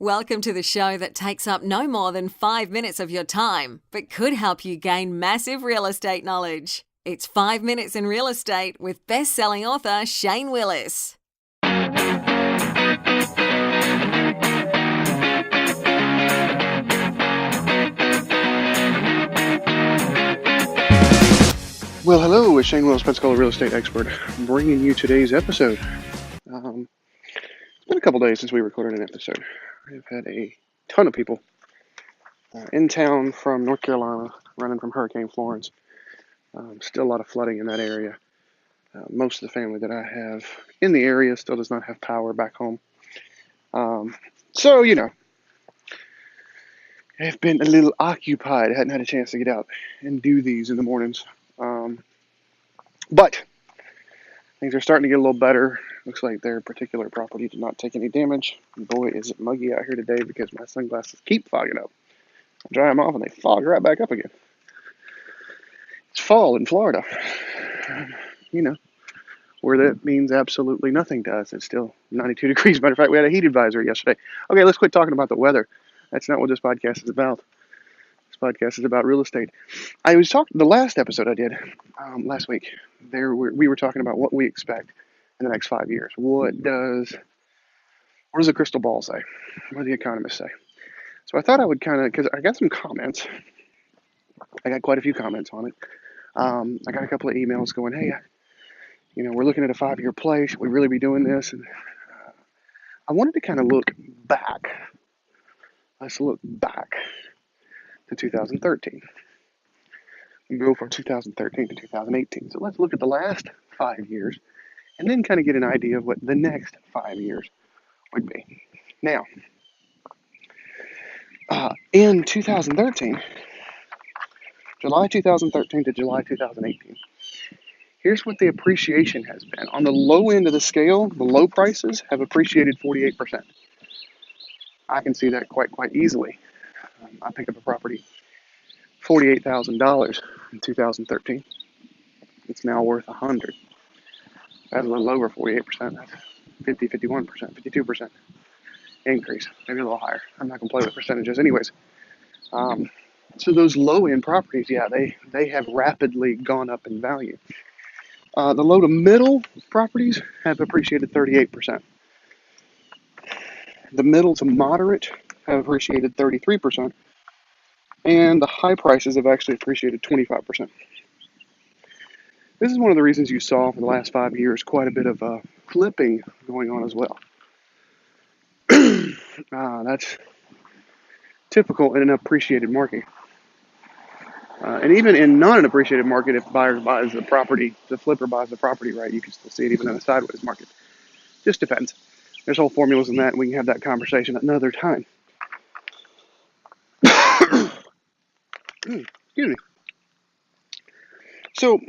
Welcome to the show that takes up no more than 5 minutes of your time, but could help you gain massive real estate knowledge. It's 5 Minutes in Real Estate with best-selling author Shane Willis. Well, hello, it's Shane Willis, Pensacola real estate expert, bringing you today's episode. It's been a couple days since we recorded an episode. I've had a ton of people in town from North Carolina, running from Hurricane Florence. Still a lot of flooding in that area. Most of the family that I have in the area still does not have power back home. So, I've been a little occupied. I hadn't had a chance to get out and do these in the mornings. But things are starting to get a little better. Looks like their particular property did not take any damage. Boy, is it muggy out here today because my sunglasses keep fogging up. I dry them off and they fog right back up again. It's fall in Florida. Where that means absolutely nothing to us. It's still 92 degrees. Matter of fact, we had a heat advisory yesterday. Okay, let's quit talking about the weather. That's not what this podcast is about. This podcast is about real estate. I was talking, the last episode I did last week, we were talking about what we expect in the next 5 years. What does the crystal ball say? What do the economists say? So I thought I would because I got some comments. I got quite a few comments on it. I got a couple of emails going, hey, we're looking at a 5-year play. Should we really be doing this? And I wanted to kind of look back. Let's look back to 2013. We go from 2013 to 2018. So let's look at the last 5 years and then kind of get an idea of what the next 5 years would be. Now, in 2013, July 2013 to July 2018, here's what the appreciation has been. On the low end of the scale, the low prices have appreciated 48%. I can see that quite easily. I picked up a property, $48,000 in 2013. It's now worth $100,000. That's a little over 48%. That's 50, 51%, 52% increase. Maybe a little higher. I'm not going to play with percentages anyways. So those low-end properties, yeah, they have rapidly gone up in value. The low to middle properties have appreciated 38%. The middle to moderate have appreciated 33%. And the high prices have actually appreciated 25%. This is one of the reasons you saw for the last 5 years quite a bit of flipping going on as well. That's typical in an appreciated market. And even in not an appreciated market, if the buyer buys the property, the flipper buys the property, right, you can still see it even in a sideways market. Just depends. There's whole formulas in that, and we can have that conversation another time. Excuse me. So,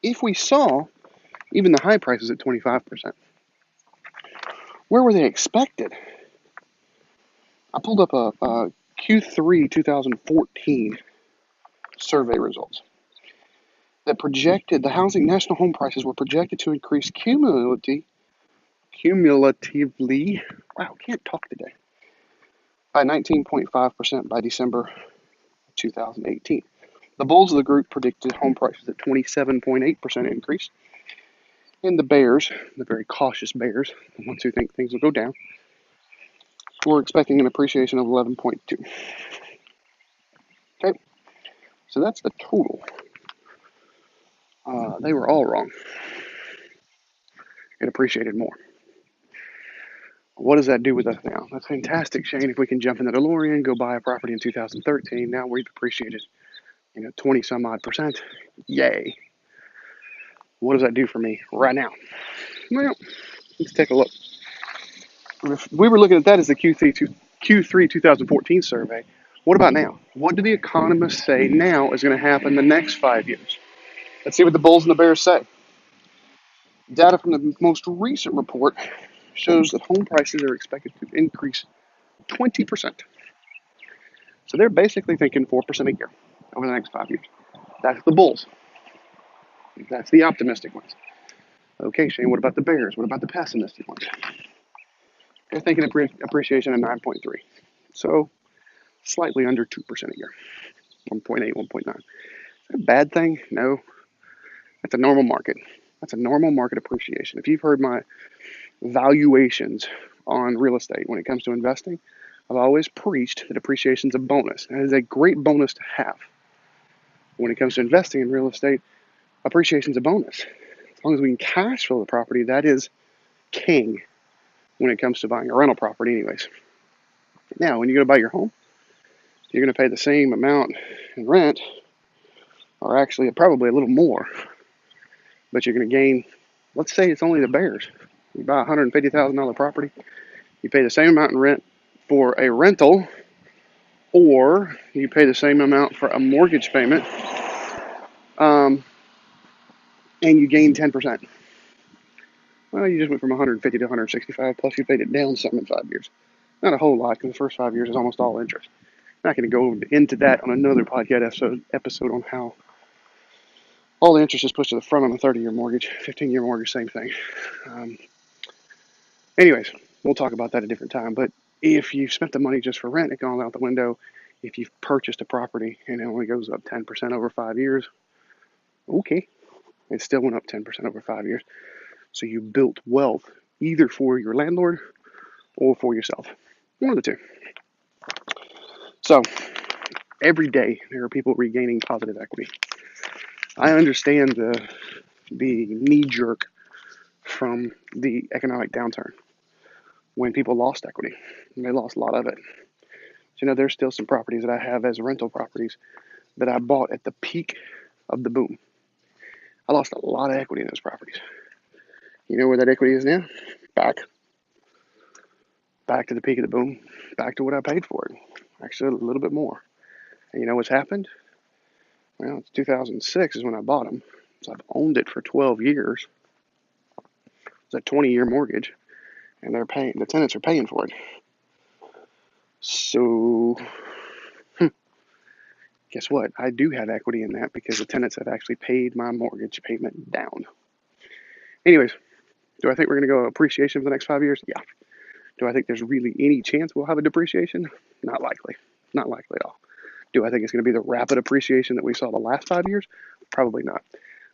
if we saw even the high prices at 25%, where were they expected? I pulled up a Q3 2014 survey results that projected the housing national home prices were projected to increase cumulatively. Wow, can't talk today. By 19.5% by December 2018. The bulls of the group predicted home prices at 27.8% increase. And the bears, the very cautious bears, the ones who think things will go down, were expecting an appreciation of 11.2%. Okay, so that's the total. They were all wrong. It appreciated more. What does that do with us now? That's fantastic, Shane. If we can jump in the DeLorean, go buy a property in 2013, now we've appreciated, 20 some odd percent. Yay. What does that do for me right now? Well, let's take a look. We were looking at that as the Q3 2014 survey. What about now? What do the economists say now is going to happen the next 5 years? Let's see what the bulls and the bears say. Data from the most recent report shows that home prices are expected to increase 20%. So they're basically thinking 4% a year over the next 5 years. That's the bulls. That's the optimistic ones. Okay, Shane, what about the bears? What about the pessimistic ones? they're thinking appreciation of 9.3. So slightly under 2% a year, 1.8, 1.9. Is that a bad thing? No. That's a normal market. That's a normal market appreciation. If you've heard my valuations on real estate when it comes to investing, I've always preached that appreciation is a bonus. And it is a great bonus to have. When it comes to investing in real estate, appreciation is a bonus. As long as we can cash flow the property, that is king when it comes to buying a rental property anyways. Now, when you go to buy your home, you're going to pay the same amount in rent, or actually probably a little more, but you're going to gain, let's say it's only the Bears. You buy a $150,000 property, you pay the same amount in rent for a rental, or you pay the same amount for a mortgage payment, and you gain 10%. Well, you just went from 150 to 165, plus you paid it down some in 5 years. Not a whole lot, because the first 5 years is almost all interest. I'm not going to go into that on another podcast episode on how all the interest is pushed to the front on a 30-year mortgage, 15-year mortgage, same thing. Anyways, we'll talk about that at a different time. But if you spent the money just for rent, it goes out the window. If you've purchased a property and it only goes up 10% over 5 years, okay, it still went up 10% over 5 years. So you built wealth either for your landlord or for yourself. One of the two. So every day there are people regaining positive equity. I understand the knee-jerk from the economic downturn when people lost equity. And they lost a lot of it. So, there's still some properties that I have as rental properties that I bought at the peak of the boom. I lost a lot of equity in those properties. You know where that equity is now? Back to the peak of the boom, back to what I paid for it. Actually, a little bit more. And you know what's happened? Well, it's 2006 is when I bought them. So I've owned it for 12 years. It's a 20-year mortgage, and the tenants are paying for it. So, guess what? I do have equity in that because the tenants have actually paid my mortgage payment down. Anyways, do I think we're going to go appreciation for the next 5 years? Yeah. Do I think there's really any chance we'll have a depreciation? Not likely. Not likely at all. Do I think it's going to be the rapid appreciation that we saw the last 5 years? Probably not.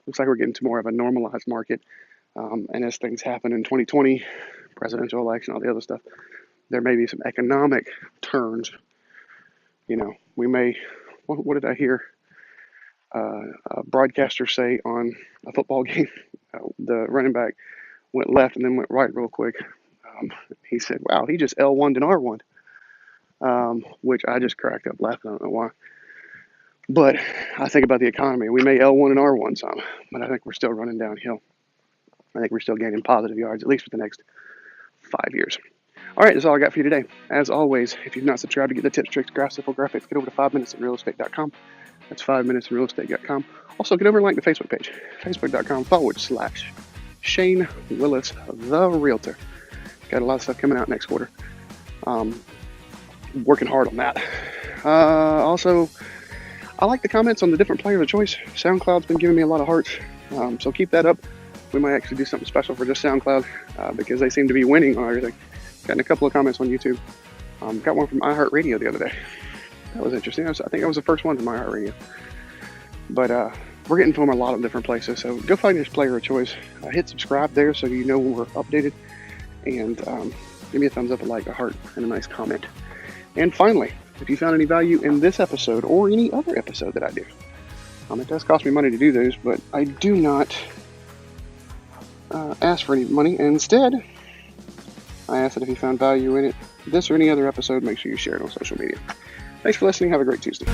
Looks like we're getting to more of a normalized market. And as things happen in 2020, presidential election, all the other stuff, there may be some economic turns. We may, what did I hear a broadcaster say on a football game? The running back went left and then went right real quick. He said, wow, he just L1'd and R1'd, which I just cracked up laughing. I don't know why. But I think about the economy. We may L1 and R1 some, but I think we're still running downhill. I think we're still gaining positive yards, at least for the next 5 years. All right, that's all I got for you today. As always, if you've not subscribed to get the tips, tricks, graphs, infographics, get over to 5minutesinrealestate.com. That's 5minutesinrealestate.com. Also, get over and like the Facebook page, facebook.com/Shane Willis, the Realtor. Got a lot of stuff coming out next quarter. Working hard on that. Also, I like the comments on the different players of choice. SoundCloud's been giving me a lot of hearts, so keep that up. We might actually do something special for just SoundCloud because they seem to be winning on everything. Gotten a couple of comments on YouTube. Got one from iHeartRadio the other day. That was interesting. I think I was the first one from iHeartRadio. But we're getting from a lot of different places, so go find your player of choice. Hit subscribe there so you know when we're updated. And give me a thumbs up, a like, a heart, and a nice comment. And finally, if you found any value in this episode or any other episode that I do, it does cost me money to do those, but I do not ask for any money. Instead, I ask that if you found value in it, this or any other episode, make sure you share it on social media. Thanks for listening. Have a great Tuesday.